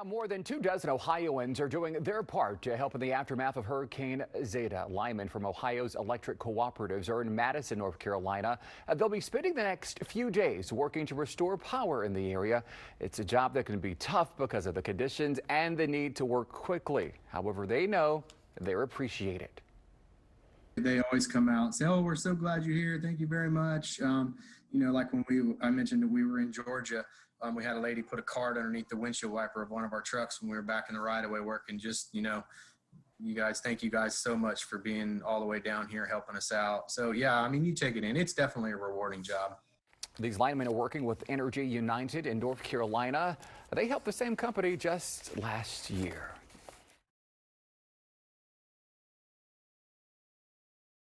Now, more than 24 Ohioans are doing their part to help in the aftermath of Hurricane Zeta. Linemen from Ohio's electric cooperatives are in Madison, North Carolina. They'll be spending the next few days working to restore power in the area. It's a job that can be tough because of the conditions and the need to work quickly. However, they know they're appreciated. They always come out and say, "Oh, we're so glad you're here. Thank you very much." Like when I mentioned that we were in Georgia, we had a lady put a card underneath the windshield wiper of one of our trucks when we were back in the right-of-way working. Thank you guys so much for being all the way down here helping us out. So yeah, I mean, you take it in. It's definitely a rewarding job. These linemen are working with Energy United in North Carolina. They helped the same company just last year.